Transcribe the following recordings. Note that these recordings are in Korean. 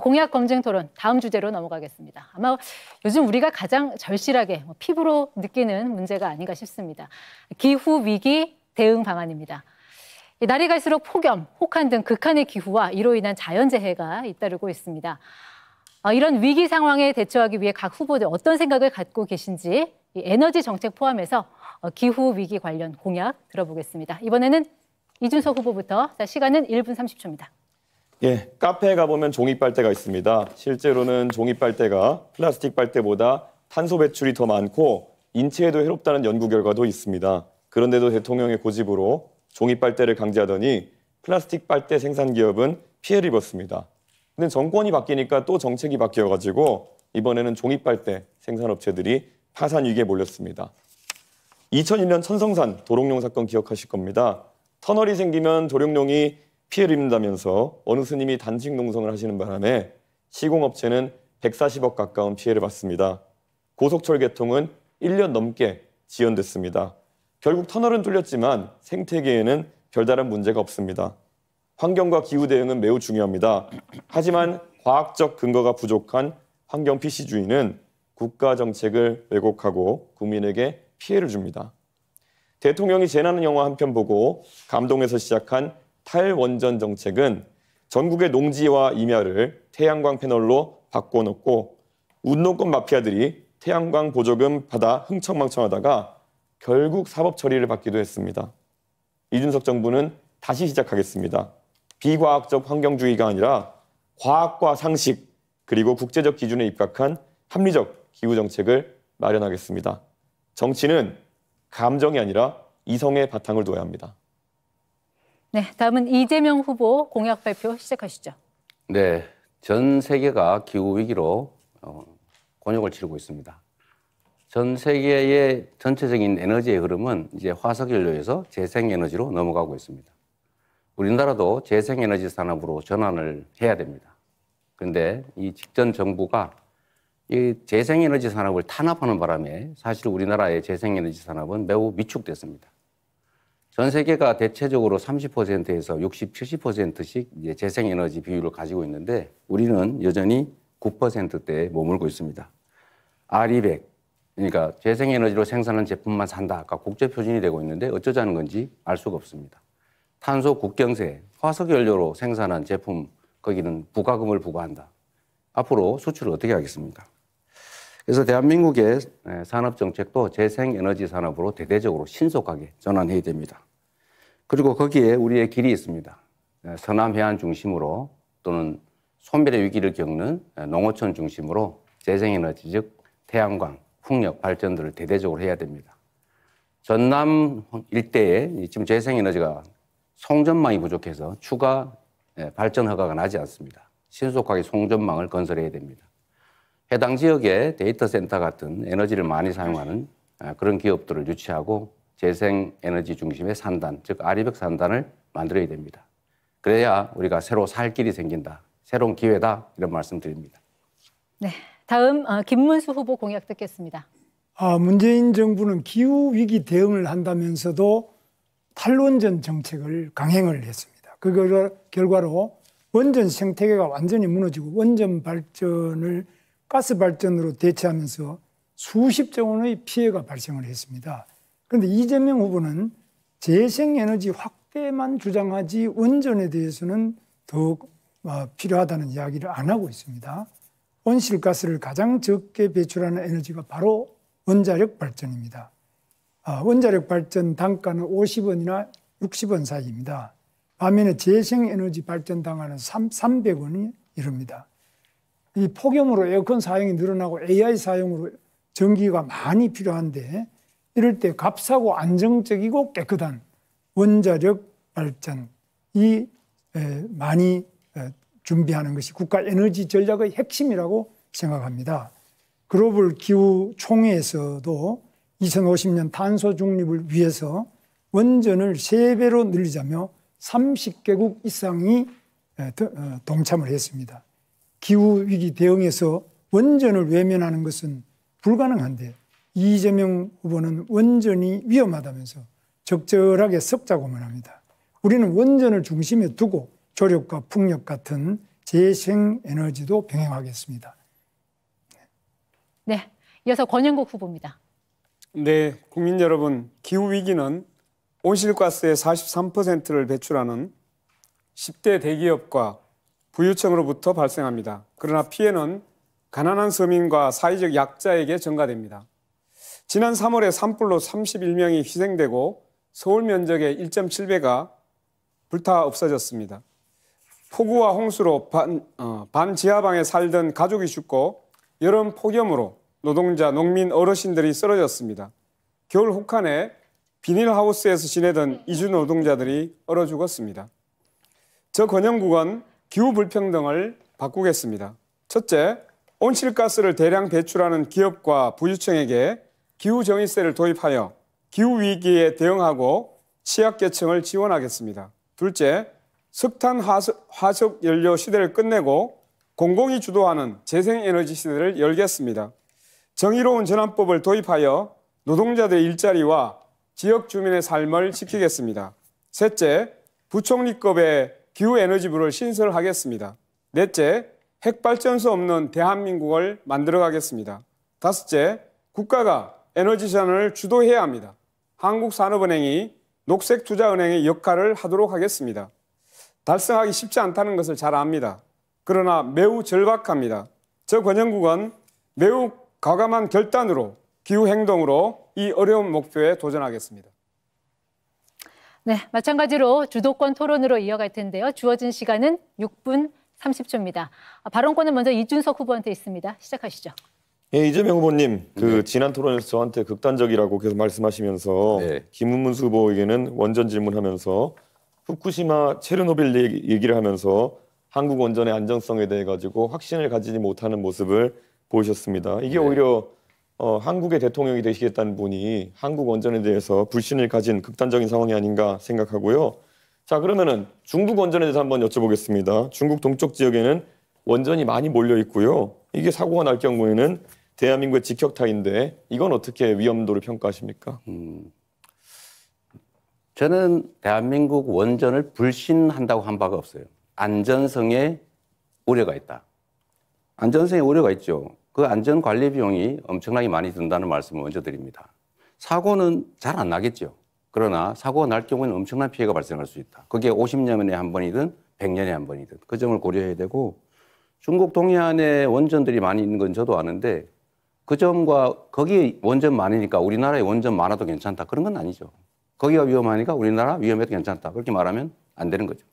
공약 검증 토론 다음 주제로 넘어가겠습니다. 아마 요즘 우리가 가장 절실하게 피부로 느끼는 문제가 아닌가 싶습니다. 기후 위기 대응 방안입니다. 날이 갈수록 폭염, 혹한 등 극한의 기후와 이로 인한 자연재해가 잇따르고 있습니다. 이런 위기 상황에 대처하기 위해 각 후보들 어떤 생각을 갖고 계신지 에너지 정책 포함해서 기후 위기 관련 공약 들어보겠습니다. 이번에는 이준석 후보부터. 시간은 1분 30초입니다. 예, 카페에 가보면 종이 빨대가 있습니다. 실제로는 종이 빨대가 플라스틱 빨대보다 탄소 배출이 더 많고 인체에도 해롭다는 연구 결과도 있습니다. 그런데도 대통령의 고집으로 종이 빨대를 강제하더니 플라스틱 빨대 생산 기업은 피해를 입었습니다. 근데 정권이 바뀌니까 또 정책이 바뀌어가지고 이번에는 종이 빨대 생산업체들이 파산 위기에 몰렸습니다. 2001년 천성산 도롱뇽 사건 기억하실 겁니다. 터널이 생기면 도롱뇽이 피해를 입는다면서 어느 스님이 단식 농성을 하시는 바람에 시공업체는 140억 가까운 피해를 받습니다. 고속철 개통은 1년 넘게 지연됐습니다. 결국 터널은 뚫렸지만 생태계에는 별다른 문제가 없습니다. 환경과 기후 대응은 매우 중요합니다. 하지만 과학적 근거가 부족한 환경 PC주의는 국가 정책을 왜곡하고 국민에게 피해를 줍니다. 대통령이 재난 영화 한 편 보고 감동해서 시작한 탈원전 정책은 전국의 농지와 임야를 태양광 패널로 바꿔놓고 운동권 마피아들이 태양광 보조금 받아 흥청망청하다가 결국 사법 처리를 받기도 했습니다. 이준석 정부는 다시 시작하겠습니다. 비과학적 환경주의가 아니라 과학과 상식 그리고 국제적 기준에 입각한 합리적 기후 정책을 마련하겠습니다. 정치는 감정이 아니라 이성의 바탕을 둬야 합니다. 네, 다음은 이재명 후보 공약 발표 시작하시죠. 네, 전 세계가 기후 위기로 곤욕을 치르고 있습니다. 전 세계의 전체적인 에너지의 흐름은 이제 화석연료에서 재생에너지로 넘어가고 있습니다. 우리나라도 재생에너지 산업으로 전환을 해야 됩니다. 그런데 이 직전 정부가 이 재생에너지 산업을 탄압하는 바람에 사실 우리나라의 재생에너지 산업은 매우 위축됐습니다. 전 세계가 대체적으로 30%에서 60, 70%씩 이제 재생에너지 비율을 가지고 있는데 우리는 여전히 9%대에 머물고 있습니다. R200, 그러니까 재생에너지로 생산한 제품만 산다가 국제표준이 되고 있는데 어쩌자는 건지 알 수가 없습니다. 탄소 국경세, 화석연료로 생산한 제품 거기는 부가금을 부과한다. 앞으로 수출을 어떻게 하겠습니까? 그래서 대한민국의 산업정책도 재생에너지 산업으로 대대적으로 신속하게 전환해야 됩니다. 그리고 거기에 우리의 길이 있습니다. 서남해안 중심으로 또는 소멸의 위기를 겪는 농어촌 중심으로 재생에너지 즉 태양광, 풍력 발전들을 대대적으로 해야 됩니다. 전남 일대에 지금 재생에너지가 송전망이 부족해서 추가 발전 허가가 나지 않습니다. 신속하게 송전망을 건설해야 됩니다. 해당 지역에 데이터 센터 같은 에너지를 많이 사용하는 그런 기업들을 유치하고 재생에너지 중심의 산단, 즉 R200 산단을 만들어야 됩니다. 그래야 우리가 새로 살 길이 생긴다, 새로운 기회다 이런 말씀드립니다. 네, 다음 김문수 후보 공약 듣겠습니다. 문재인 정부는 기후위기 대응을 한다면서도 탈원전 정책을 강행을 했습니다. 그 결과로 원전 생태계가 완전히 무너지고 원전 발전을 가스 발전으로 대체하면서 수십조 원의 피해가 발생을 했습니다. 그런데 이재명 후보는 재생에너지 확대만 주장하지 원전에 대해서는 더욱 필요하다는 이야기를 안 하고 있습니다. 온실가스를 가장 적게 배출하는 에너지가 바로 원자력 발전입니다. 원자력 발전 단가는 50원이나 60원 사이입니다. 반면에 재생에너지 발전 단가는 300원이 이릅니다. 이 폭염으로 에어컨 사용이 늘어나고 AI 사용으로 전기가 많이 필요한데 이럴 때 값싸고 안정적이고 깨끗한 원자력 발전이 많이 준비하는 것이 국가 에너지 전략의 핵심이라고 생각합니다. 글로벌 기후 총회에서도 2050년 탄소 중립을 위해서 원전을 3배로 늘리자며 30개국 이상이 동참을 했습니다. 기후위기 대응에서 원전을 외면하는 것은 불가능한데 이재명 후보는 원전이 위험하다면서 적절하게 섞자고만 합니다. 우리는 원전을 중심에 두고 조력과 풍력 같은 재생에너지도 병행하겠습니다. 네, 이어서 권영국 후보입니다. 네, 국민 여러분, 기후위기는 온실가스의 43%를 배출하는 10대 대기업과 부유층으로부터 발생합니다. 그러나 피해는 가난한 서민과 사회적 약자에게 전가됩니다. 지난 3월에 산불로 31명이 희생되고 서울 면적의 1.7배가 불타 없어졌습니다. 폭우와 홍수로 반지하방에 살던 가족이 죽고 여름 폭염으로 노동자, 농민, 어르신들이 쓰러졌습니다. 겨울 혹한에 비닐하우스에서 지내던 이주 노동자들이 얼어 죽었습니다. 저 권영국은 기후 불평등을 바꾸겠습니다. 첫째, 온실가스를 대량 배출하는 기업과 부유층에게 기후정의세를 도입하여 기후위기에 대응하고 취약계층을 지원하겠습니다. 둘째, 석탄 화석 연료 시대를 끝내고 공공이 주도하는 재생에너지 시대를 열겠습니다. 정의로운 전환법을 도입하여 노동자들의 일자리와 지역 주민의 삶을 지키겠습니다. 셋째, 부총리급의 기후에너지부를 신설하겠습니다. 넷째, 핵발전소 없는 대한민국을 만들어가겠습니다. 다섯째, 국가가 에너지전환을 주도해야 합니다. 한국산업은행이 녹색투자은행의 역할을 하도록 하겠습니다. 달성하기 쉽지 않다는 것을 잘 압니다. 그러나 매우 절박합니다. 저 권영국은 매우 과감한 결단으로 기후행동으로 이 어려운 목표에 도전하겠습니다. 네, 마찬가지로 주도권 토론으로 이어갈 텐데요. 주어진 시간은 6분 30초입니다. 발언권은 먼저 이준석 후보한테 있습니다. 시작하시죠. 예, 이재명 후보님, 지난 토론에서 저한테 극단적이라고 계속 말씀하시면서 김문수 후보에게는 원전 질문하면서 후쿠시마 체르노빌 얘기를 하면서 한국 원전의 안정성에 대해 가지고 확신을 가지지 못하는 모습을 보이셨습니다. 이게 오히려 한국의 대통령이 되시겠다는 분이 한국 원전에 대해서 불신을 가진 극단적인 상황이 아닌가 생각하고요. 자, 그러면은 중국 원전에 대해서 한번 여쭤보겠습니다. 중국 동쪽 지역에는 원전이 많이 몰려 있고요. 이게 사고가 날 경우에는 대한민국의 직격탄인데 이건 어떻게 위험도를 평가하십니까? 저는 대한민국 원전을 불신한다고 한 바가 없어요. 안전성에 우려가 있다. 안전성에 우려가 있죠. 그 안전관리 비용이 엄청나게 많이 든다는 말씀을 먼저 드립니다. 사고는 잘 안 나겠죠. 그러나 사고가 날 경우에는 엄청난 피해가 발생할 수 있다. 그게 50년에 한 번이든 100년에 한 번이든 그 점을 고려해야 되고 중국 동해안에 원전들이 많이 있는 건 저도 아는데 그 점과 거기 원전 많으니까 우리나라에 원전 많아도 괜찮다. 그런 건 아니죠. 거기가 위험하니까 우리나라 위험해도 괜찮다. 그렇게 말하면 안 되는 거죠.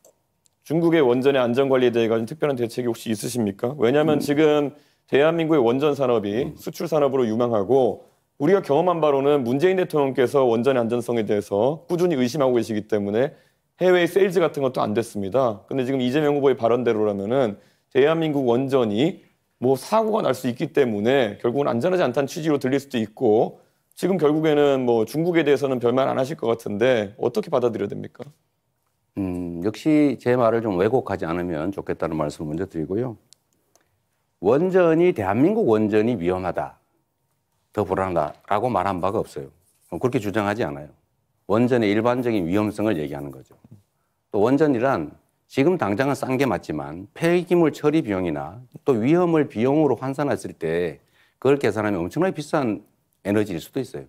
중국의 원전의 안전관리에 대해 가지고 특별한 대책이 혹시 있으십니까? 왜냐하면 지금 대한민국의 원전 산업이 수출 산업으로 유망하고 우리가 경험한 바로는 문재인 대통령께서 원전의 안전성에 대해서 꾸준히 의심하고 계시기 때문에 해외 세일즈 같은 것도 안 됐습니다. 근데 지금 이재명 후보의 발언대로라면은 대한민국 원전이 뭐 사고가 날 수 있기 때문에 결국은 안전하지 않다는 취지로 들릴 수도 있고 지금 결국에는 뭐 중국에 대해서는 별말 안 하실 것 같은데 어떻게 받아들여야 됩니까? 역시 제 말을 좀 왜곡하지 않으면 좋겠다는 말씀을 먼저 드리고요. 원전이 대한민국 원전이 위험하다, 더 불안하다라고 말한 바가 없어요. 그렇게 주장하지 않아요. 원전의 일반적인 위험성을 얘기하는 거죠. 또 원전이란 지금 당장은 싼 게 맞지만 폐기물 처리 비용이나 또 위험을 비용으로 환산했을 때 그걸 계산하면 엄청나게 비싼 에너지일 수도 있어요.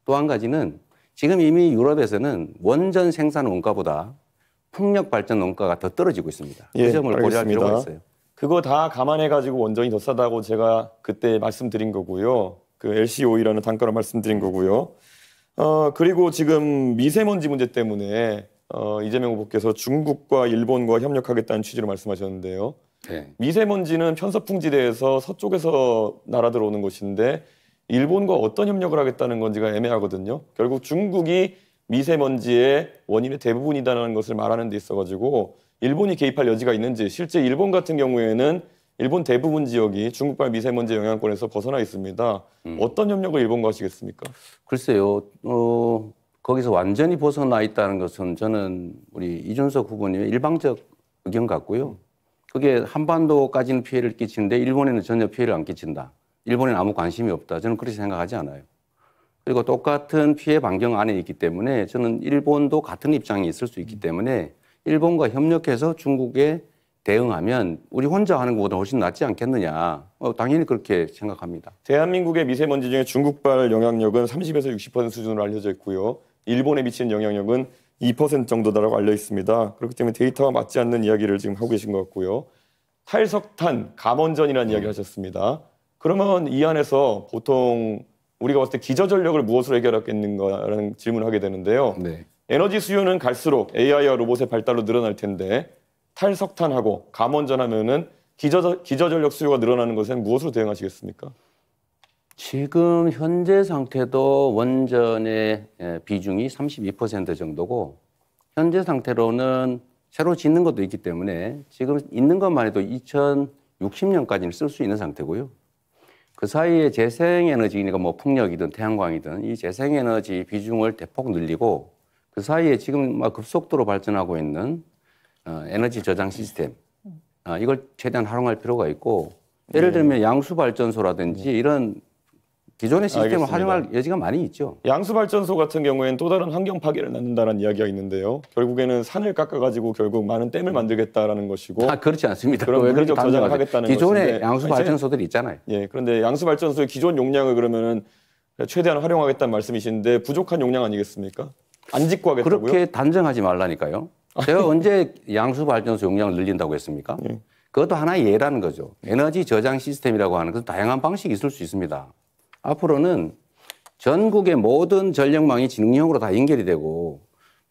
또 한 가지는 지금 이미 유럽에서는 원전 생산 원가보다 풍력 발전 원가가 더 떨어지고 있습니다. 그 점을 고려할 필요가 있어요. 그거 다 감안해가지고 원전이 더 싸다고 제가 그때 말씀드린 거고요. 그 LCOE라는 단가로 말씀드린 거고요. 그리고 지금 미세먼지 문제 때문에 이재명 후보께서 중국과 일본과 협력하겠다는 취지로 말씀하셨는데요. 네. 미세먼지는 편서풍지대에서 서쪽에서 날아들어오는 것인데 일본과 어떤 협력을 하겠다는 건지가 애매하거든요. 결국 중국이 미세먼지의 원인의 대부분이다라는 것을 말하는 데 있어가지고 일본이 개입할 여지가 있는지 실제 일본 같은 경우에는 일본 대부분 지역이 중국발 미세먼지 영향권에서 벗어나 있습니다. 어떤 협력을 일본과 하시겠습니까? 글쎄요. 거기서 완전히 벗어나 있다는 것은 저는 우리 이준석 후보님의 일방적 의견 같고요. 그게 한반도까지는 피해를 끼치는데 일본에는 전혀 피해를 안 끼친다. 일본에는 아무 관심이 없다. 저는 그렇게 생각하지 않아요. 그리고 똑같은 피해 반경 안에 있기 때문에 저는 일본도 같은 입장이 있을 수 있기 때문에 일본과 협력해서 중국의 대응하면 우리 혼자 하는 것보다 훨씬 낫지 않겠느냐. 당연히 그렇게 생각합니다. 대한민국의 미세먼지 중에 중국발 영향력은 30에서 60% 수준으로 알려져 있고요. 일본에 미치는 영향력은 2% 정도다라고 알려 있습니다. 그렇기 때문에 데이터와 맞지 않는 이야기를 지금 하고 계신 것 같고요. 탈석탄, 감원전이라는 이야기를 하셨습니다. 그러면 이 안에서 보통 우리가 봤을 때 기저전력을 무엇으로 해결하겠는가라는 질문을 하게 되는데요. 네. 에너지 수요는 갈수록 AI와 로봇의 발달로 늘어날 텐데 탈석탄하고 감원전하면은 기저전력 수요가 늘어나는 것엔 무엇으로 대응하시겠습니까? 지금 현재 상태도 원전의 비중이 32% 정도고 현재 상태로는 새로 짓는 것도 있기 때문에 지금 있는 것만 해도 2060년까지는 쓸 수 있는 상태고요. 그 사이에 재생에너지니까 뭐 풍력이든 태양광이든 이 재생에너지 비중을 대폭 늘리고 그 사이에 지금 막 급속도로 발전하고 있는 에너지 저장 시스템 이걸 최대한 활용할 필요가 있고 예를 들면 양수발전소라든지 이런 기존의 시스템을 알겠습니다. 활용할 여지가 많이 있죠. 양수발전소 같은 경우에는 또 다른 환경 파괴를 낳는다는 이야기가 있는데요. 결국에는 산을 깎아가지고 결국 많은 댐을 만들겠다라는 것이고 그렇지 않습니다. 그런 물리적 저장을 하겠다는 기존의 것인데 양수발전소들이 있잖아요. 예, 그런데 양수발전소의 기존 용량을 그러면은 최대한 활용하겠다는 말씀이신데 부족한 용량 아니겠습니까? 안 짓고 하겠다고요? 그렇게 단정하지 말라니까요. 제가 언제 양수발전소 용량을 늘린다고 했습니까? 예. 그것도 하나의 예라는 거죠. 에너지 저장 시스템이라고 하는 것은 다양한 방식이 있을 수 있습니다. 앞으로는 전국의 모든 전력망이 지능형으로 다 연결이 되고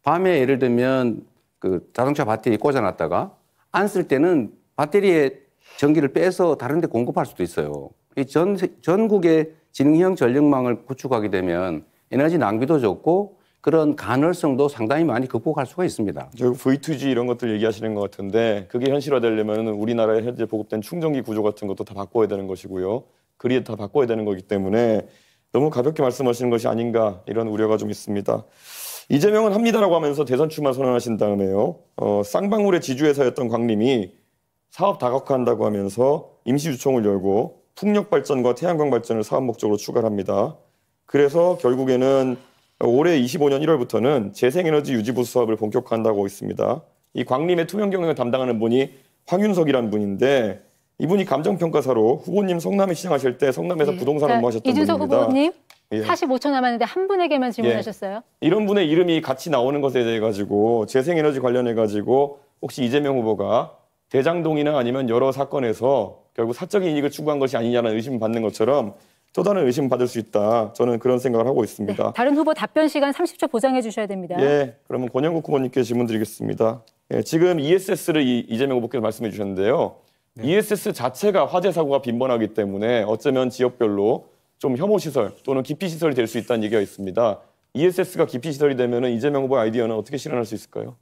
밤에 예를 들면 그 자동차 배터리 꽂아놨다가 안 쓸 때는 배터리에 전기를 빼서 다른 데 공급할 수도 있어요. 이 전국의 지능형 전력망을 구축하게 되면 에너지 낭비도 적고 그런 간헐성도 상당히 많이 극복할 수가 있습니다. 결국 V2G 이런 것들 얘기하시는 것 같은데 그게 현실화되려면 우리나라에 현재 보급된 충전기 구조 같은 것도 다 바꿔야 되는 것이고요. 그리드 다 바꿔야 되는 거기 때문에 너무 가볍게 말씀하시는 것이 아닌가 이런 우려가 좀 있습니다. 이재명은 합니다라고 하면서 대선 출마 선언하신 다음에요. 쌍방울의 지주회사였던 광림이 사업 다각화한다고 하면서 임시주총을 열고 풍력발전과 태양광 발전을 사업 목적으로 추가합니다. 그래서 결국에는 올해 25년 1월부터는 재생에너지 유지보수 사업을 본격화한다고 있습니다. 이 광림의 투명 경영을 담당하는 분이 황윤석이라는 분인데 이분이 감정평가사로 후보님 성남에 시장하실 때 성남에서 부동산 업무하셨던 이준석 분입니다. 후보님 예. 45초 남았는데 한 분에게만 질문하셨어요. 이런 분의 이름이 같이 나오는 것에 대해 가지고 재생에너지 관련해 가지고 혹시 이재명 후보가 대장동이나 아니면 여러 사건에서 결국 사적인 이익을 추구한 것이 아니냐는 의심을 받는 것처럼 또 다른 의심을 받을 수 있다. 저는 그런 생각을 하고 있습니다. 네, 다른 후보 답변 시간 30초 보장해 주셔야 됩니다. 예, 그러면 권영국 후보님께 질문 드리겠습니다. 예, 지금 ESS를 이재명 후보께서 말씀해 주셨는데요. ESS 자체가 화재 사고가 빈번하기 때문에 어쩌면 지역별로 좀 혐오 시설 또는 기피 시설이 될 수 있다는 얘기가 있습니다. ESS가 기피 시설이 되면 이재명 후보의 아이디어는 어떻게 실현할 수 있을까요?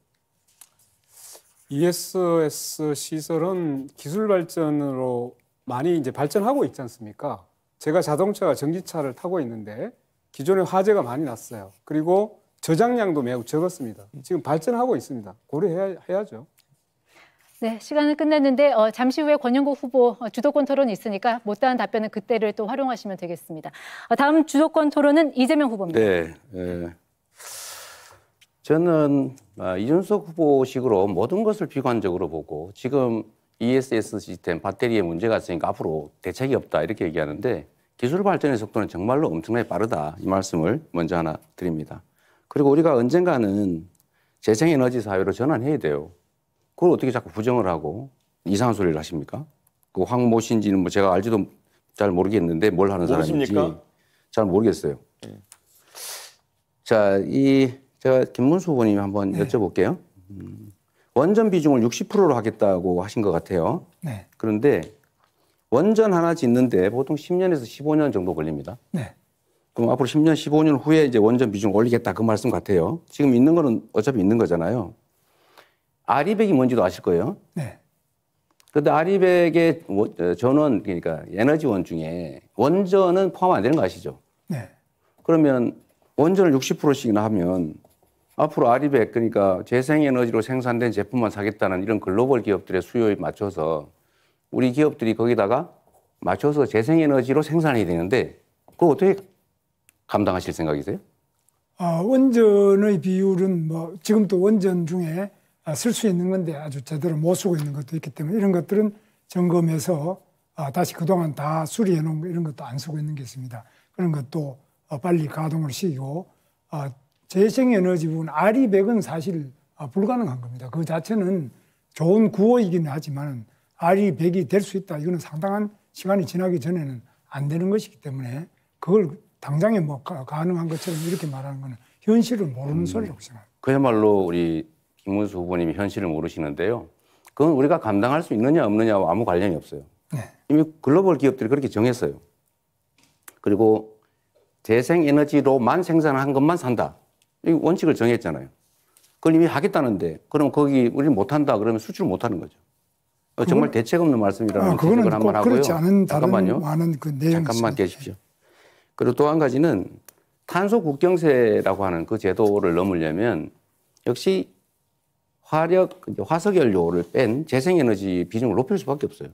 ESS 시설은 기술 발전으로 많이 이제 발전하고 있지 않습니까? 제가 자동차가 전기차를 타고 있는데 기존에 화재가 많이 났어요. 그리고 저장량도 매우 적었습니다. 지금 발전하고 있습니다. 고려해야죠. 네, 시간은 끝났는데 잠시 후에 권영국 후보 주도권 토론이 있으니까 못다한 답변은 그때를 또 활용하시면 되겠습니다. 다음 주도권 토론은 이재명 후보입니다. 네, 저는 이준석 후보식으로 모든 것을 비관적으로 보고 지금 ESS 시스템 배터리에 문제가 있으니까 앞으로 대책이 없다 이렇게 얘기하는데 기술 발전의 속도는 정말로 엄청나게 빠르다 이 말씀을 먼저 하나 드립니다. 그리고 우리가 언젠가는 재생에너지 사회로 전환해야 돼요. 그걸 어떻게 자꾸 부정을 하고 이상한 소리를 하십니까? 그 황모 씨인지는 뭐 제가 알지도 잘 모르겠는데 뭘 하는 사람인지 잘 모르겠어요. 자, 제가 김문수 후보님 한번 여쭤볼게요. 원전 비중을 60%로 하겠다고 하신 것 같아요. 네. 그런데 원전 하나 짓는데 보통 10년에서 15년 정도 걸립니다. 네. 그럼 앞으로 10년, 15년 후에 이제 원전 비중 올리겠다 그 말씀 같아요. 지금 있는 거는 어차피 있는 거잖아요. 아리백이 뭔지도 아실 거예요. 네. 그런데 아리백의 전원, 그러니까 에너지원 중에 원전은 포함 안 되는 거 아시죠? 네. 그러면 원전을 60%씩이나 하면 앞으로 아리백, 그러니까 재생에너지로 생산된 제품만 사겠다는 이런 글로벌 기업들의 수요에 맞춰서 우리 기업들이 거기다가 맞춰서 재생에너지로 생산해야 되는데 그거 어떻게 감당하실 생각이세요? 원전의 비율은 뭐 지금도 원전 중에 쓸 수 있는 건데 아주 제대로 못 쓰고 있는 것도 있기 때문에 이런 것들은 점검해서 다시 그동안 다 수리해 놓은 거 이런 것도 안 쓰고 있는 게 있습니다. 그런 것도 빨리 가동을 시키고 재생에너지 부분 RE100은 사실 불가능한 겁니다. 그 자체는 좋은 구호이기는 하지만 RE100이 될 수 있다. 이거는 상당한 시간이 지나기 전에는 안 되는 것이기 때문에 그걸 당장에 뭐 가능한 것처럼 이렇게 말하는 거는 현실을 모르는 소리라고 생각합니다. 그야말로 우리 김문수 후보님이 현실을 모르시는데요. 그건 우리가 감당할 수 있느냐 없느냐와 아무 관련이 없어요. 네. 이미 글로벌 기업들이 그렇게 정했어요. 그리고 재생에너지로만 생산한 것만 산다. 이 원칙을 정했잖아요. 그걸 이미 하겠다는데 그럼 거기 우리 못한다 그러면 수출을 못하는 거죠. 정말 대책 없는 말씀이라는 그거는 한번 꼭 하고요. 그렇지 않은 잠깐만요. 많은 그 내용이 잠깐만 있습니다. 계십시오. 그리고 또 한 가지는 탄소 국경세라고 하는 그 제도를 넘으려면 역시 화석 연료를 뺀 재생에너지 비중을 높일 수밖에 없어요.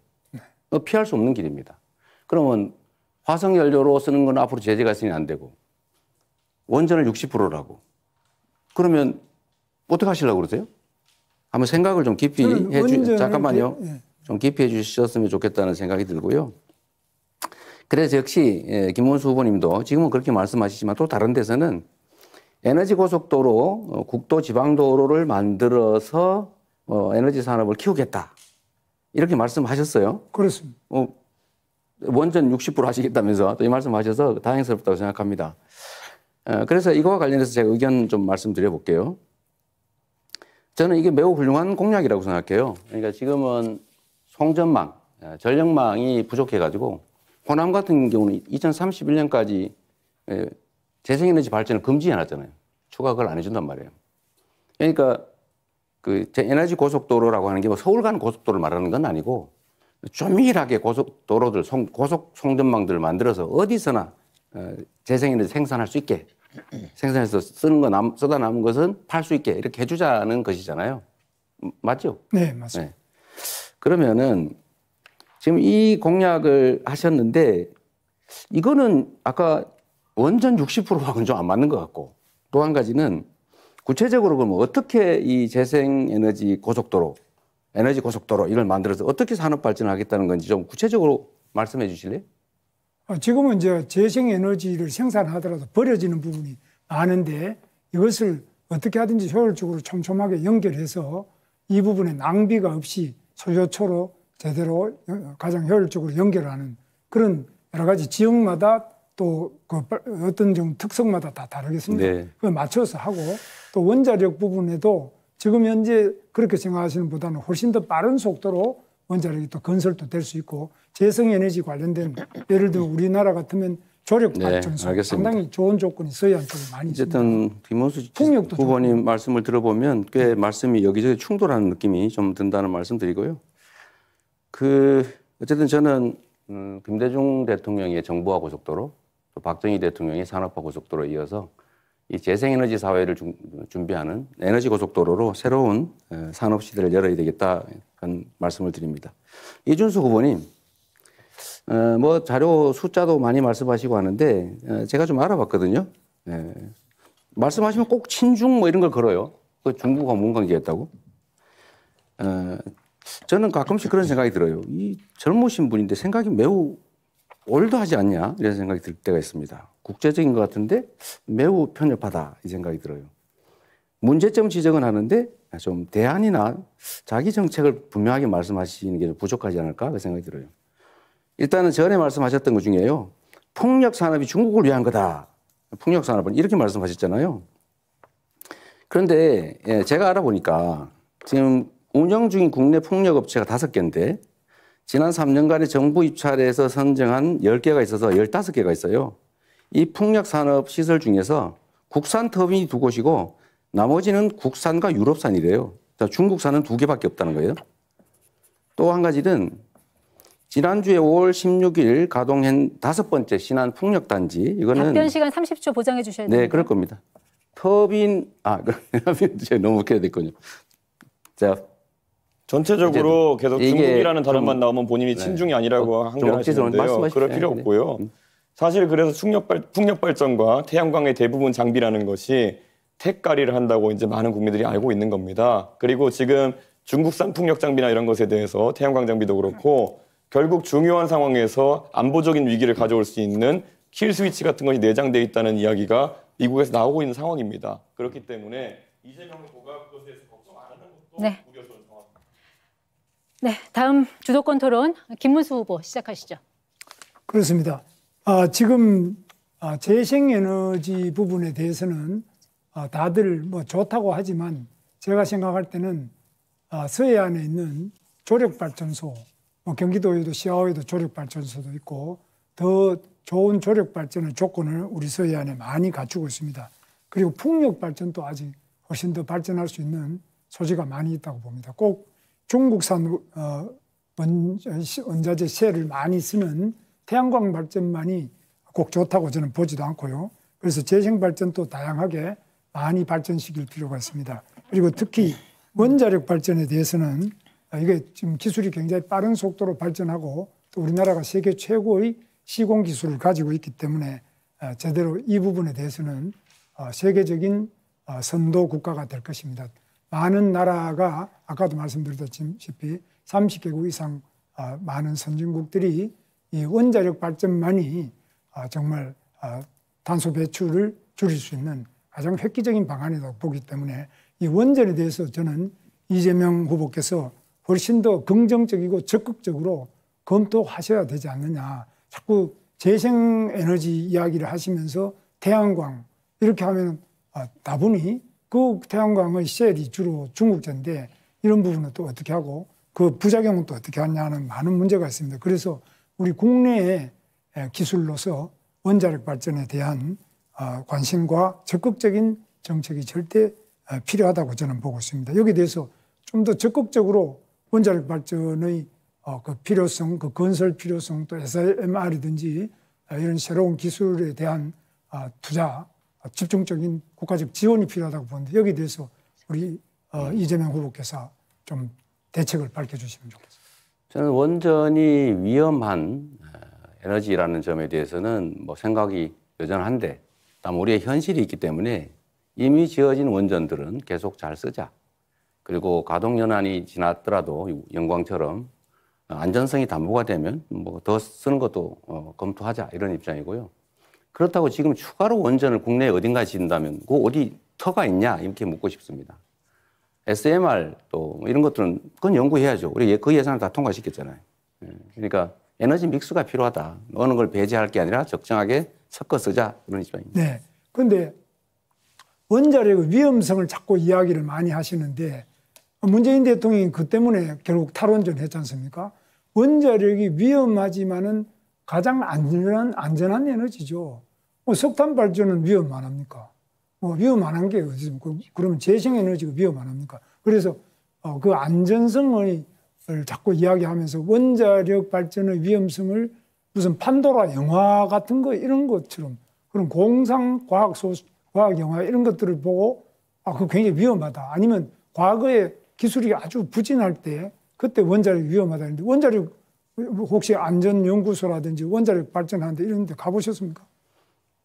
피할 수 없는 길입니다. 그러면 화석 연료로 쓰는 건 앞으로 제재가 있으니 안 되고 원전을 60%라고 그러면 어떻게 하시려고 그러세요? 한번 생각을 좀 깊이 잠깐만요. 좀 깊이 해주셨으면 좋겠다는 생각이 들고요. 그래서 역시 김문수 후보님도 지금은 그렇게 말씀하시지만 또 다른 데서는 에너지 고속도로, 국도 지방도로를 만들어서 에너지 산업을 키우겠다. 이렇게 말씀하셨어요. 그렇습니다. 원전 60% 하시겠다면서 또 이 말씀하셔서 다행스럽다고 생각합니다. 그래서 이거와 관련해서 제가 의견 좀 말씀드려 볼게요. 저는 이게 매우 훌륭한 공약이라고 생각해요. 그러니까 지금은 송전망, 전력망이 부족해가지고 호남 같은 경우는 2031년까지 재생에너지 발전을 금지해놨잖아요. 추가 그걸 안 해준단 말이에요. 그러니까 그 에너지 고속도로라고 하는 게 뭐 서울 가는 고속도로를 말하는 건 아니고 조밀하게 고속도로들, 고속 송전망들을 만들어서 어디서나 재생에너지 생산할 수 있게 생산해서 쓰는 거 쓰다 남은 것은 팔 수 있게 이렇게 해주자는 것이잖아요. 맞죠? 네, 맞습니다. 네. 그러면은 지금 이 공약을 하셨는데 이거는 아까 원전 60%하고는 좀 안 맞는 것 같고 또 한 가지는 구체적으로 그러면 어떻게 이 재생에너지 고속도로, 에너지 고속도로 이걸 만들어서 어떻게 산업 발전을 하겠다는 건지 좀 구체적으로 말씀해 주실래요? 지금은 이제 재생에너지를 생산하더라도 버려지는 부분이 많은데 이것을 어떻게 하든지 효율적으로 촘촘하게 연결해서 이 부분에 낭비가 없이 소요초로 제대로 가장 효율적으로 연결하는 그런 여러 가지 지역마다 또 그 어떤 좀 특성마다 다 다르겠습니다. 네. 그걸 맞춰서 하고 또 원자력 부분에도 지금 현재 그렇게 생각하시는 보다는 훨씬 더 빠른 속도로 원자력이 또 건설도 될 수 있고 재생에너지 관련된 예를 들어 우리나라 같으면 조력 발전소 네, 상당히 좋은 조건이 서해안 쪽에 많이 있습니다. 어쨌든 김문수 풍력도 후보님 좋고. 말씀을 들어보면 꽤 말씀이 여기저기 충돌하는 느낌이 좀 든다는 말씀 드리고요. 어쨌든 저는 김대중 대통령의 정부화 고속도로 또 박정희 대통령의 산업화 고속도로에 이어서 이 재생에너지 사회를 준비하는 에너지 고속도로로 새로운 산업 시대를 열어야 되겠다 그런 말씀을 드립니다. 이준수 후보님, 뭐 자료 숫자도 많이 말씀하시고 하는데 제가 좀 알아봤거든요. 말씀하시면 꼭 친중 뭐 이런 걸 걸어요. 그 중국과 뭔 관계였다고? 저는 가끔씩 그런 생각이 들어요. 이 젊으신 분인데 생각이 매우 올드하지 않냐 이런 생각이 들 때가 있습니다. 국제적인 것 같은데 매우 편협하다 이 생각이 들어요. 문제점 지적은 하는데 좀 대안이나 자기 정책을 분명하게 말씀하시는 게 좀 부족하지 않을까 그 생각이 들어요. 일단은 전에 말씀하셨던 것 중에요. 풍력 산업이 중국을 위한 거다. 풍력 산업은 이렇게 말씀하셨잖아요. 그런데 제가 알아보니까 지금 운영 중인 국내 풍력 업체가 5개인데 지난 3년간의 정부 입찰에서 선정한 10개가 있어서 15개가 있어요. 이 풍력 산업 시설 중에서 국산 터빈이 2곳이고 나머지는 국산과 유럽산이래요. 중국산은 2개밖에 없다는 거예요. 또 한 가지는 지난주에 5월 16일 가동한 5번째 신안 풍력단지 이거는 답변 시간 30초 보장해 주셔야 됩니다. 네, 그럴 겁니다. 터빈 제가 너무 웃겨야 됐군요. 자, 전체적으로 계속 이게 중국이라는 좀- 단어만 나오면 본인이 친중이 아니라고 항변하시는데요. 말씀하십시오. 그럴 필요 없고요. 사실 그래서 풍력 발전과 태양광의 대부분 장비라는 것이 택가리를 한다고 이제 많은 국민들이 알고 있는 겁니다. 그리고 지금 중국산 풍력 장비나 이런 것에 대해서 태양광 장비도 그렇고 결국 중요한 상황에서 안보적인 위기를 가져올 수 있는 킬 스위치 같은 것이 내장돼 있다는 이야기가 미국에서 나오고 있는 상황입니다. 그렇기 때문에 이재명 후보가 그것에 대해서 걱정 안 하는 것도 네. 우려스러운 상황입니다. 네, 다음 주도권 토론 김문수 후보 시작하시죠. 그렇습니다. 지금 재생에너지 부분에 대해서는 다들 뭐 좋다고 하지만 제가 생각할 때는 서해안에 있는 조력발전소, 뭐 경기도에도 시아호에도 조력발전소도 있고 더 좋은 조력발전의 조건을 우리 서해안에 많이 갖추고 있습니다. 그리고 풍력발전도 아직 훨씬 더 발전할 수 있는 소지가 많이 있다고 봅니다. 꼭 중국산 원자재 셀을 많이 쓰는 태양광 발전만이 꼭 좋다고 저는 보지도 않고요. 그래서 재생발전도 다양하게 많이 발전시킬 필요가 있습니다. 그리고 특히 원자력 발전에 대해서는 이게 지금 기술이 굉장히 빠른 속도로 발전하고 또 우리나라가 세계 최고의 시공 기술을 가지고 있기 때문에 제대로 이 부분에 대해서는 세계적인 선도 국가가 될 것입니다. 많은 나라가 아까도 말씀드렸다시피 30개국 이상 많은 선진국들이 이 원자력 발전만이 정말 탄소 배출을 줄일 수 있는 가장 획기적인 방안이라고 보기 때문에 이 원전에 대해서 저는 이재명 후보께서 훨씬 더 긍정적이고 적극적으로 검토하셔야 되지 않느냐. 자꾸 재생에너지 이야기를 하시면서 태양광 이렇게 하면 다분히 그 태양광의 셀이 주로 중국제인데 이런 부분은 또 어떻게 하고 그 부작용은 또 어떻게 하냐는 많은 문제가 있습니다. 그래서 우리 국내의 기술로서 원자력 발전에 대한 관심과 적극적인 정책이 절대 필요하다고 저는 보고 있습니다. 여기에 대해서 좀 더 적극적으로 원자력 발전의 그 필요성, 그 건설 필요성, 또 SMR이든지 이런 새로운 기술에 대한 투자, 집중적인 국가적 지원이 필요하다고 보는데 여기에 대해서 우리 이재명 후보께서 좀 대책을 밝혀주시면 좋겠습니다. 저는 원전이 위험한 에너지라는 점에 대해서는 뭐 생각이 여전한데, 다만 우리의 현실이 있기 때문에 이미 지어진 원전들은 계속 잘 쓰자. 그리고 가동 연한이 지났더라도 영광처럼 안전성이 담보가 되면 뭐 더 쓰는 것도 검토하자 이런 입장이고요. 그렇다고 지금 추가로 원전을 국내에 어딘가에 짓는다면 그 어디 터가 있냐 이렇게 묻고 싶습니다. SMR 또 이런 것들은 그건 연구해야죠. 우리 그 예산을 다 통과시켰잖아요. 그러니까 에너지 믹스가 필요하다. 어느 걸 배제할 게 아니라 적정하게 섞어 쓰자 이런 입장입니다. 네. 그런데 원자력의 위험성을 자꾸 이야기를 많이 하시는데 문재인 대통령이 그 때문에 결국 탈원전 했지 않습니까? 원자력이 위험하지만은 가장 안전한 에너지죠. 석탄 발전은 위험 안 합니까? 위험 안 한 게 어디 있습니까? 그러면 재생에너지가 위험 안 합니까? 그래서 그 안전성을 자꾸 이야기하면서 원자력 발전의 위험성을 무슨 판도라 영화 같은 거 이런 것처럼 그런 공상 과학 영화 이런 것들을 보고 그거 굉장히 위험하다. 아니면 과거에 기술이 아주 부진할 때 그때 원자력이 위험하다 했는데 원자력 혹시 안전연구소라든지 원자력 발전하는데 이런 데 가보셨습니까?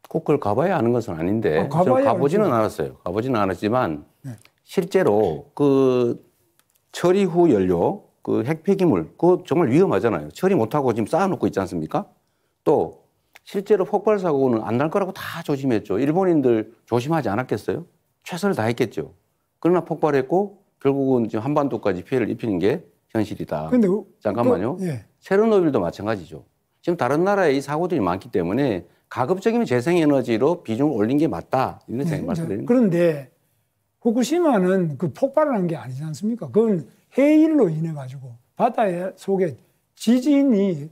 꼭 그걸 가봐야 아는 것은 아닌데 가보지는 않았어요. 가보지는 않았지만 네. 실제로 그 처리 후 연료 그 핵폐기물 그거 정말 위험하잖아요. 처리 못하고 지금 쌓아놓고 있지 않습니까? 또 실제로 폭발 사고는 안 날 거라고 다 조심했죠. 일본인들 조심하지 않았겠어요? 최선을 다했겠죠. 그러나 폭발했고 결국은 지금 한반도까지 피해를 입히는 게 현실이다. 근데 잠깐만요. 예. 체르노빌도 마찬가지죠. 지금 다른 나라에 이 사고들이 많기 때문에 가급적이면 재생에너지로 비중을 올린 게 맞다. 이런 생각 말씀드립니다. 그런데 후쿠시마는 그 폭발을 한 게 아니지 않습니까? 그건 해일로 인해 가지고 바다 속에 지진이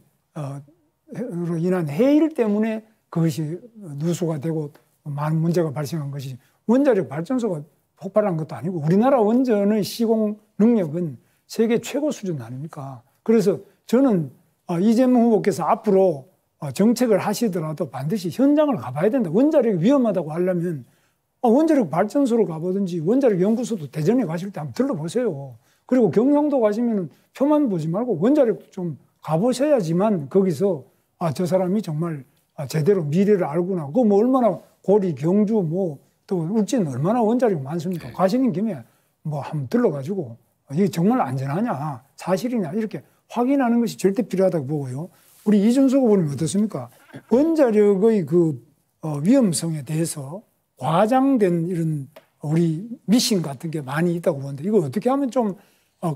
로 인한 해일 때문에 그것이 누수가 되고 많은 문제가 발생한 것이 원자력 발전소가 폭발한 것도 아니고 우리나라 원전의 시공 능력은 세계 최고 수준 아닙니까? 그래서 저는 이재명 후보께서 앞으로 정책을 하시더라도 반드시 현장을 가봐야 된다. 원자력이 위험하다고 하려면 원자력 발전소를 가보든지 원자력 연구소도 대전에 가실 때 한번 들러보세요. 그리고 경상도 가시면 표만 보지 말고 원자력 좀 가보셔야지만 거기서 저 사람이 정말 제대로 미래를 알구나. 그거 뭐 얼마나 고리, 경주, 뭐 또 울진은 얼마나 원자력이 많습니까? 가시는 김에 뭐 한번 들러가지고 이게 정말 안전하냐, 사실이냐 이렇게 확인하는 것이 절대 필요하다고 보고요. 우리 이준석 후보님 어떻습니까? 원자력의 그 위험성에 대해서 과장된 이런 우리 미신 같은 게 많이 있다고 보는데 이거 어떻게 하면 좀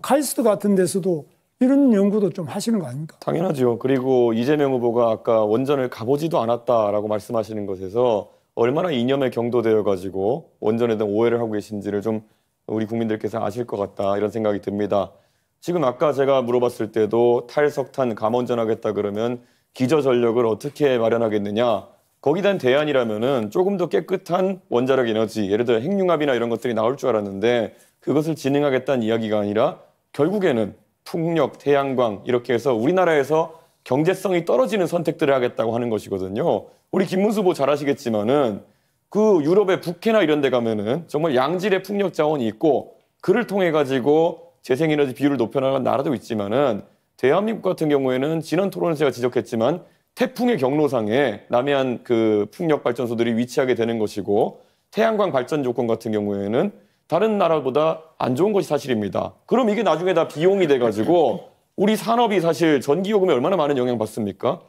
카이스트 같은 데서도 이런 연구도 좀 하시는 거 아닙니까? 당연하죠. 그리고 이재명 후보가 아까 원전을 가보지도 않았다라고 말씀하시는 것에서 얼마나 이념에 경도되어 가지고 원전에 대한 오해를 하고 계신지를 좀 우리 국민들께서 아실 것 같다 이런 생각이 듭니다. 지금 아까 제가 물어봤을 때도 탈석탄 감원전 하겠다 그러면 기저전력을 어떻게 마련하겠느냐. 거기에 대한 대안이라면은 조금 더 깨끗한 원자력 에너지, 예를 들어 핵융합이나 이런 것들이 나올 줄 알았는데 그것을 진행하겠다는 이야기가 아니라 결국에는 풍력, 태양광 이렇게 해서 우리나라에서 경제성이 떨어지는 선택들을 하겠다고 하는 것이거든요. 우리 김문수 후보 잘 아시겠지만은 그 유럽의 북해나 이런 데 가면은 정말 양질의 풍력 자원이 있고 그를 통해 가지고 재생에너지 비율을 높여나간 나라도 있지만은 대한민국 같은 경우에는 지난 토론에서 제가 지적했지만 태풍의 경로상에 남해안 그 풍력 발전소들이 위치하게 되는 것이고 태양광 발전 조건 같은 경우에는 다른 나라보다 안 좋은 것이 사실입니다. 그럼 이게 나중에 다 비용이 돼가지고 우리 산업이 사실 전기요금에 얼마나 많은 영향 받습니까?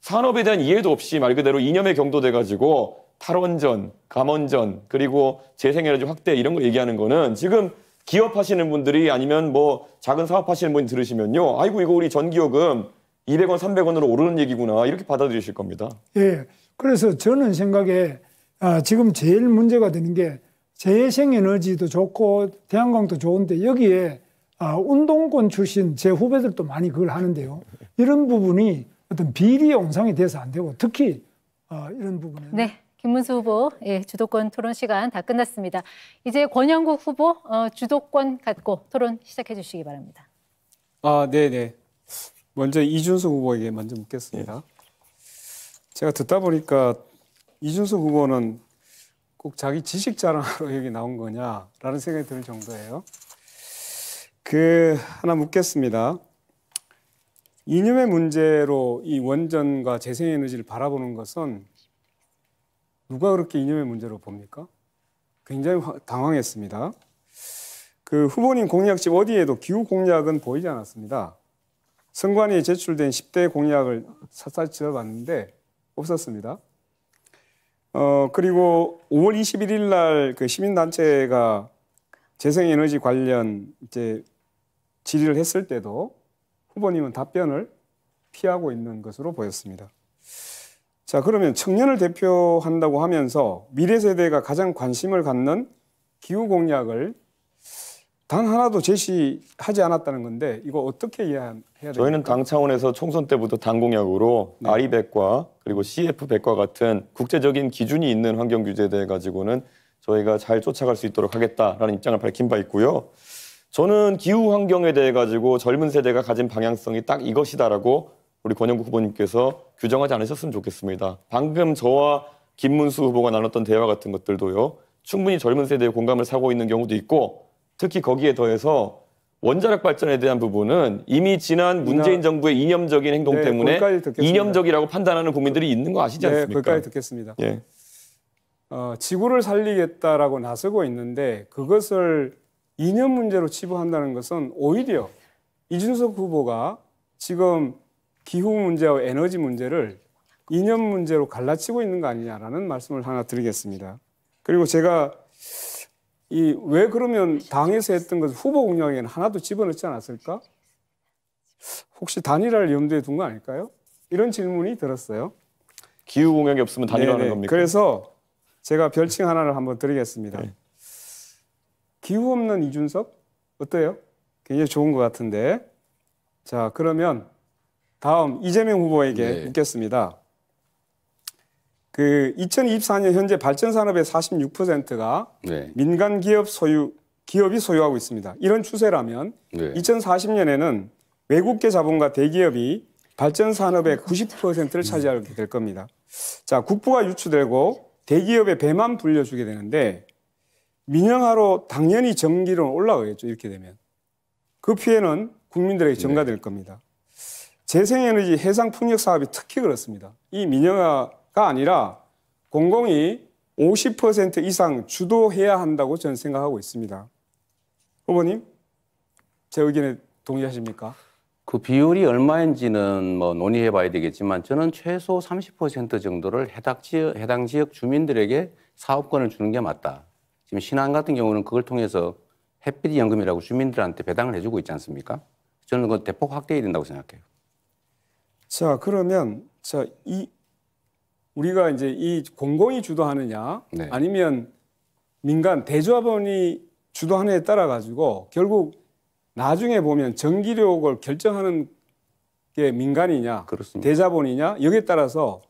산업에 대한 이해도 없이 말 그대로 이념에 경도돼가지고 탈원전, 감원전, 그리고 재생에너지 확대 이런 거 얘기하는 거는 지금 기업하시는 분들이 아니면 뭐 작은 사업하시는 분이 들으시면요. 아이고 이거 우리 전기요금 200원, 300원으로 오르는 얘기구나 이렇게 받아들이실 겁니다. 예. 그래서 저는 생각에 지금 제일 문제가 되는 게 재생에너지도 좋고 태양광도 좋은데 여기에 운동권 출신 제 후배들도 많이 그걸 하는데요. 이런 부분이 어떤 비리 영상이 돼서 안 되고 특히 이런 부분에 네. 김문수 후보 주도권 토론 시간 다 끝났습니다. 이제 권영국 후보 주도권 갖고 토론 시작해 주시기 바랍니다. 네네. 먼저 이준석 후보에게 먼저 묻겠습니다. 제가 듣다 보니까 이준석 후보는 꼭 자기 지식 자랑하러 여기 나온 거냐라는 생각이 들 정도예요. 하나 묻겠습니다. 이념의 문제로 이 원전과 재생에너지를 바라보는 것은 누가 그렇게 이념의 문제로 봅니까? 굉장히 당황했습니다. 후보님 공약집 어디에도 기후 공약은 보이지 않았습니다. 선관위에 제출된 10대 공약을 샅샅이 지어봤는데 없었습니다. 그리고 5월 21일 날 시민단체가 재생에너지 관련 질의를 했을 때도 후보님은 답변을 피하고 있는 것으로 보였습니다. 자, 그러면 청년을 대표한다고 하면서 미래 세대가 가장 관심을 갖는 기후 공약을 단 하나도 제시하지 않았다는 건데 이거 어떻게 이해해야 됩니까? 저희는 당 차원에서 총선 때부터 당 공약으로 RE100과 그리고 CF100과 같은 국제적인 기준이 있는 환경 규제에 대해 가지고는 저희가 잘 쫓아갈 수 있도록 하겠다라는 입장을 밝힌 바 있고요. 저는 기후 환경에 대해 가지고 젊은 세대가 가진 방향성이 딱 이것이다라고 우리 권영국 후보님께서 규정하지 않으셨으면 좋겠습니다. 방금 저와 김문수 후보가 나눴던 대화 같은 것들도요. 충분히 젊은 세대의 공감을 사고 있는 경우도 있고 특히 거기에 더해서 원자력 발전에 대한 부분은 이미 지난 문재인 정부의 이념적인 행동 때문에 이념적이라고 판단하는 국민들이 있는 거 아시지 않습니까? 네, 거기까지 듣겠습니다. 예. 지구를 살리겠다라고 나서고 있는데 그것을 이념 문제로 치부한다는 것은 오히려 이준석 후보가 지금 기후 문제와 에너지 문제를 이념 문제로 갈라치고 있는 거 아니냐라는 말씀을 하나 드리겠습니다. 그리고 제가 왜 그러면 당에서 했던 것을 후보 공약에는 하나도 집어넣지 않았을까? 혹시 단일화를 염두에 둔 거 아닐까요? 이런 질문이 들었어요. 기후 공약이 없으면 단일화하는 겁니까? 그래서 제가 별칭 하나를 한번 드리겠습니다. 네. 기후 없는 이준석? 어때요? 굉장히 좋은 것 같은데. 자, 그러면 다음 이재명 후보에게 묻겠습니다. 2024년 현재 발전 산업의 46%가 민간 기업이 소유하고 있습니다. 이런 추세라면 2040년에는 외국계 자본과 대기업이 발전 산업의 90%를 차지하게 될 겁니다. 자, 국부가 유출되고 대기업의 배만 불려주게 되는데 민영화로 당연히 전기료는 올라가겠죠. 이렇게 되면. 그 피해는 국민들에게 전가될 겁니다. 재생에너지 해상 풍력 사업이 특히 그렇습니다. 이 민영화가 아니라 공공이 50% 이상 주도해야 한다고 저는 생각하고 있습니다. 후보님, 제 의견에 동의하십니까? 그 비율이 얼마인지는 뭐 논의해 봐야 되겠지만 저는 최소 30% 정도를 해당 지역 주민들에게 사업권을 주는 게 맞다. 지금 신안 같은 경우는 그걸 통해서 햇빛 연금이라고 주민들한테 배당을 해주고 있지 않습니까? 저는 그 대폭 확대해야 된다고 생각해요. 자, 그러면 우리가 이제 이 공공이 주도하느냐 네. 아니면 민간 대조합원이 주도하느냐에 따라 가지고 결국 나중에 보면 전기력을 결정하는 게 민간이냐 그렇습니다. 대자본이냐 여기에 따라서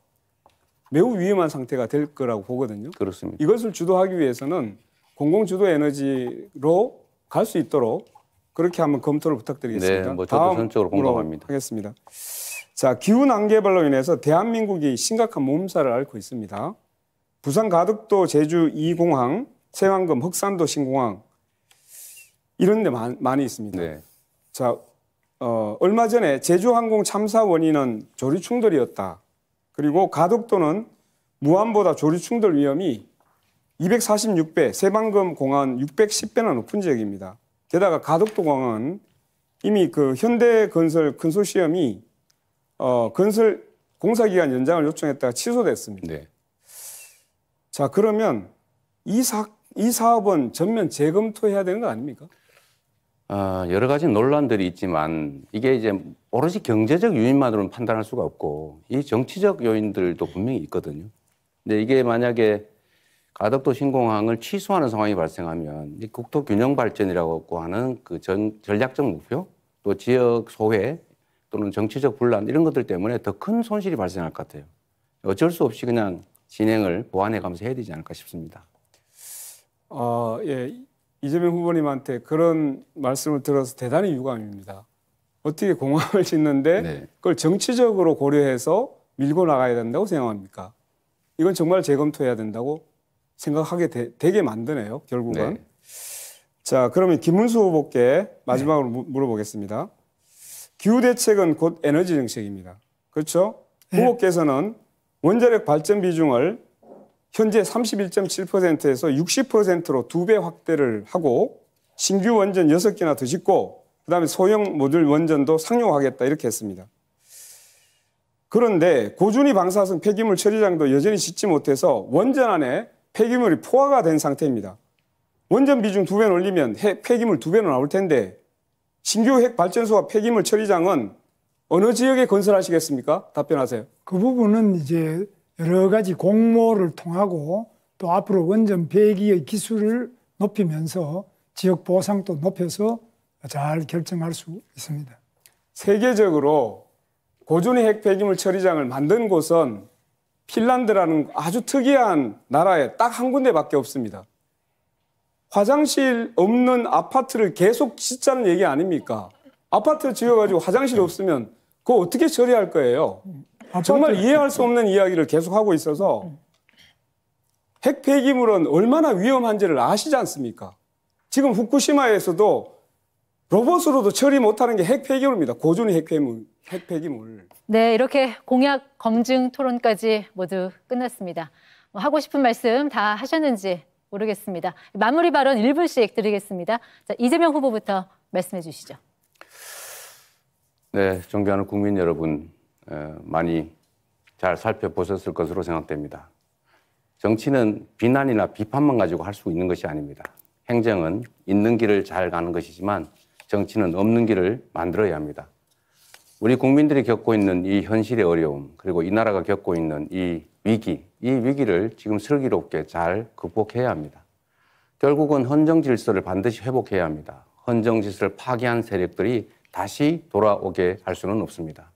매우 위험한 상태가 될 거라고 보거든요. 그렇습니다. 이것을 주도하기 위해서는 공공주도 에너지로 갈 수 있도록 그렇게 한번 검토를 부탁드리겠습니다. 네, 뭐 저도 전적으로 공감합니다. 하겠습니다. 자, 기후난개발로 인해서 대한민국이 심각한 몸살을 앓고 있습니다. 부산 가덕도 제주 2공항, 세왕금 흑산도 신공항 이런 데 많이 있습니다. 네. 자, 얼마 전에 제주항공 참사 원인은 조류 충돌이었다. 그리고 가덕도는 무안보다 조류 충돌 위험이 246배, 세왕금 공항은 610배나 높은 지역입니다. 게다가 가덕도 공항은 이미 그 현대건설 컨소시엄이 건설 공사기간 연장을 요청했다가 취소됐습니다. 네. 자, 그러면 이 사업은 전면 재검토해야 되는 거 아닙니까? 여러 가지 논란들이 있지만 이게 이제 오로지 경제적 요인만으로는 판단할 수가 없고 이 정치적 요인들도 분명히 있거든요. 근데 이게 만약에 가덕도 신공항을 취소하는 상황이 발생하면 이 국토 균형 발전이라고 하는 그 전략적 목표 또 지역 소외 또는 정치적 분란 이런 것들 때문에 더 큰 손실이 발생할 것 같아요. 어쩔 수 없이 그냥 진행을 보완해 가면서 해야 되지 않을까 싶습니다. 예. 이재명 후보님한테 그런 말씀을 들어서 대단히 유감입니다. 어떻게 공항을 짓는데 네. 그걸 정치적으로 고려해서 밀고 나가야 된다고 생각합니까? 이건 정말 재검토해야 된다고 생각하게 되게 만드네요, 결국은. 네. 자, 그러면 김문수 후보께 마지막으로 물어보겠습니다. 기후대책은 곧 에너지 정책입니다. 그렇죠? 네. 후보께서는 원자력 발전 비중을 현재 31.7%에서 60%로 2배 확대를 하고 신규 원전 6개나 더 짓고 그다음에 소형 모듈 원전도 상용하겠다 이렇게 했습니다. 그런데 고준위 방사성 폐기물 처리장도 여전히 짓지 못해서 원전 안에 폐기물이 포화가 된 상태입니다. 원전 비중 2배 올리면 폐기물 2배는 나올 텐데 신규 핵 발전소와 폐기물 처리장은 어느 지역에 건설하시겠습니까? 답변하세요. 그 부분은 이제 여러 가지 공모를 통하고 또 앞으로 원전 폐기의 기술을 높이면서 지역 보상도 높여서 잘 결정할 수 있습니다. 세계적으로 고준위 핵 폐기물 처리장을 만든 곳은 핀란드라는 아주 특이한 나라에 딱 한 군데밖에 없습니다. 화장실 없는 아파트를 계속 짓자는 얘기 아닙니까? 아파트 지어가지고 화장실 없으면 그거 어떻게 처리할 거예요? 정말 이해할 수 없는 이야기를 계속하고 있어서 핵 폐기물은 얼마나 위험한지를 아시지 않습니까? 지금 후쿠시마에서도 로봇으로도 처리 못하는 게 핵 폐기물입니다. 고준위 핵 폐기물. 네, 이렇게 공약 검증 토론까지 모두 끝났습니다. 하고 싶은 말씀 다 하셨는지 모르겠습니다. 마무리 발언 1분씩 드리겠습니다. 자, 이재명 후보부터 말씀해 주시죠. 네, 존경하는 국민 여러분, 많이 잘 살펴보셨을 것으로 생각됩니다. 정치는 비난이나 비판만 가지고 할 수 있는 것이 아닙니다. 행정은 있는 길을 잘 가는 것이지만 정치는 없는 길을 만들어야 합니다. 우리 국민들이 겪고 있는 이 현실의 어려움, 그리고 이 나라가 겪고 있는 이 위기를 지금 슬기롭게 잘 극복해야 합니다. 결국은 헌정 질서를 반드시 회복해야 합니다. 헌정 질서를 파괴한 세력들이 다시 돌아오게 할 수는 없습니다.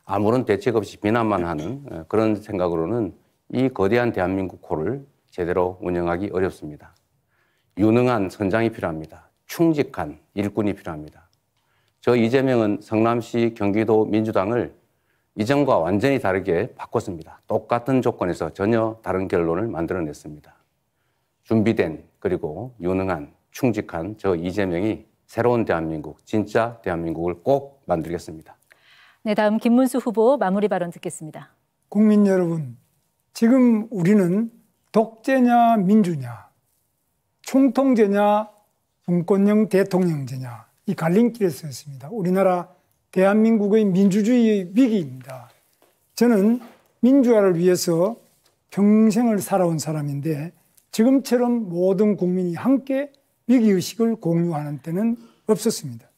아무런 대책 없이 비난만 하는 그런 생각으로는 이 거대한 대한민국호를 제대로 운영하기 어렵습니다. 유능한 선장이 필요합니다. 충직한 일꾼이 필요합니다. 저 이재명은 성남시 경기도 민주당을 이전과 완전히 다르게 바꿨습니다. 똑같은 조건에서 전혀 다른 결론을 만들어냈습니다. 준비된 그리고 유능한 충직한 저 이재명이 새로운 대한민국, 진짜 대한민국을 꼭 만들겠습니다. 네, 다음 김문수 후보 마무리 발언 듣겠습니다. 국민 여러분, 지금 우리는 독재냐 민주냐, 총통제냐 분권형 대통령제냐, 이 갈림길에 서 있습니다. 우리나라 대한민국의 민주주의의 위기입니다. 저는 민주화를 위해서 평생을 살아온 사람인데 지금처럼 모든 국민이 함께 위기의식을 공유하는 때는 없었습니다.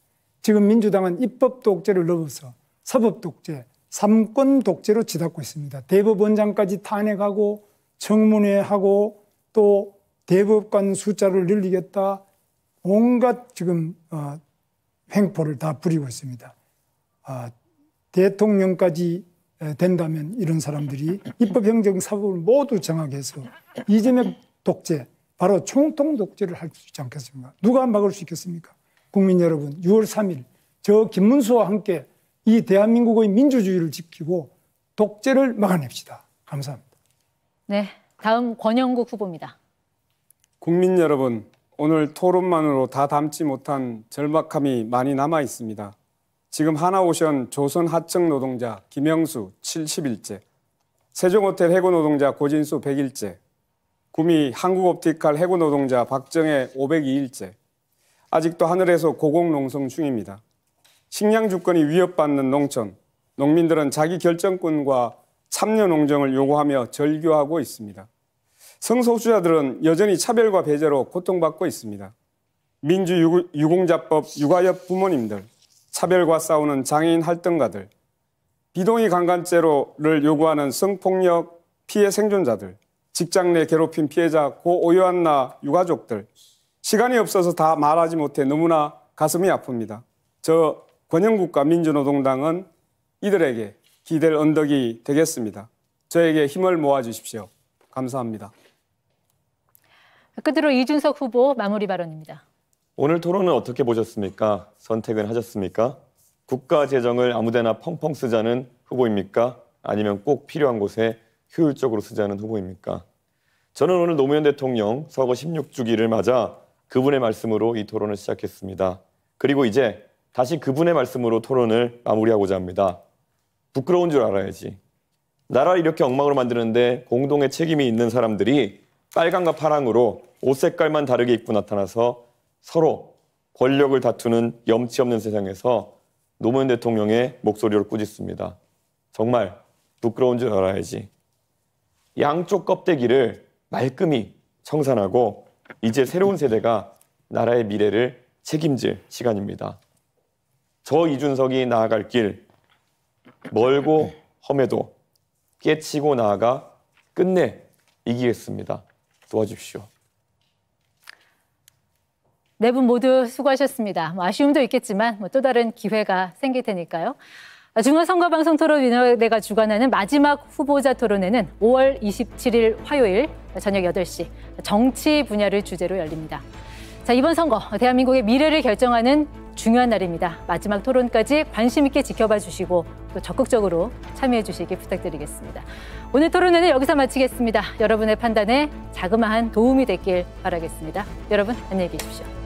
지금 민주당은 입법 독재를 넘어서 사법 독재, 삼권 독재로 치닫고 있습니다. 대법원장까지 탄핵하고 청문회하고 또 대법관 숫자를 늘리겠다, 온갖 지금 횡포를 다 부리고 있습니다. 대통령까지 된다면 이런 사람들이 입법, 행정, 사법을 모두 정하게해서 이재명 독재, 바로 총통 독재를 할 수 있지 않겠습니까? 누가 막을 수 있겠습니까? 국민 여러분, 6월 3일 저 김문수와 함께 이 대한민국의 민주주의를 지키고 독재를 막아냅시다. 감사합니다. 네, 다음 권영국 후보입니다. 국민 여러분, 오늘 토론만으로 다 담지 못한 절박함이 많이 남아 있습니다. 지금 하나오션 조선 하청 노동자 김영수 70일째, 세종호텔 해고 노동자 고진수 100일째, 구미 한국옵티칼 해고 노동자 박정혜 502일째, 아직도 하늘에서 고공농성 중입니다. 식량 주권이 위협받는 농촌, 농민들은 자기 결정권과 참여 농정을 요구하며 절규하고 있습니다. 성소수자들은 여전히 차별과 배제로 고통받고 있습니다. 민주유공자법 육아협 부모님들, 차별과 싸우는 장애인 활동가들, 비동의 강간죄를 요구하는 성폭력 피해 생존자들, 직장 내 괴롭힘 피해자 고오요한나 유가족들, 시간이 없어서 다 말하지 못해 너무나 가슴이 아픕니다. 저 권영국과 민주노동당은 이들에게 기댈 언덕이 되겠습니다. 저에게 힘을 모아주십시오. 감사합니다. 끝으로 이준석 후보 마무리 발언입니다. 오늘 토론은 어떻게 보셨습니까? 선택은 하셨습니까? 국가 재정을 아무데나 펑펑 쓰자는 후보입니까? 아니면 꼭 필요한 곳에 효율적으로 쓰자는 후보입니까? 저는 오늘 노무현 대통령 서거 16주기를 맞아 그분의 말씀으로 이 토론을 시작했습니다. 그리고 이제 다시 그분의 말씀으로 토론을 마무리하고자 합니다. 부끄러운 줄 알아야지. 나라를 이렇게 엉망으로 만드는데 공동의 책임이 있는 사람들이 빨강과 파랑으로 옷 색깔만 다르게 입고 나타나서 서로 권력을 다투는 염치 없는 세상에서 노무현 대통령의 목소리를 꾸짖습니다. 정말 부끄러운 줄 알아야지. 양쪽 껍데기를 말끔히 청산하고 이제 새로운 세대가 나라의 미래를 책임질 시간입니다. 저 이준석이 나아갈 길, 멀고 험해도 깨치고 나아가 끝내 이기겠습니다. 도와주십시오. 네 분 모두 수고하셨습니다. 아쉬움도 있겠지만 또 다른 기회가 생길 테니까요. 중앙선거방송 토론위원회가 주관하는 마지막 후보자 토론회는 5월 27일 화요일 저녁 8시 정치 분야를 주제로 열립니다. 자, 이번 선거 대한민국의 미래를 결정하는 중요한 날입니다. 마지막 토론까지 관심 있게 지켜봐 주시고 또 적극적으로 참여해 주시기 부탁드리겠습니다. 오늘 토론회는 여기서 마치겠습니다. 여러분의 판단에 자그마한 도움이 됐길 바라겠습니다. 여러분 안녕히 계십시오.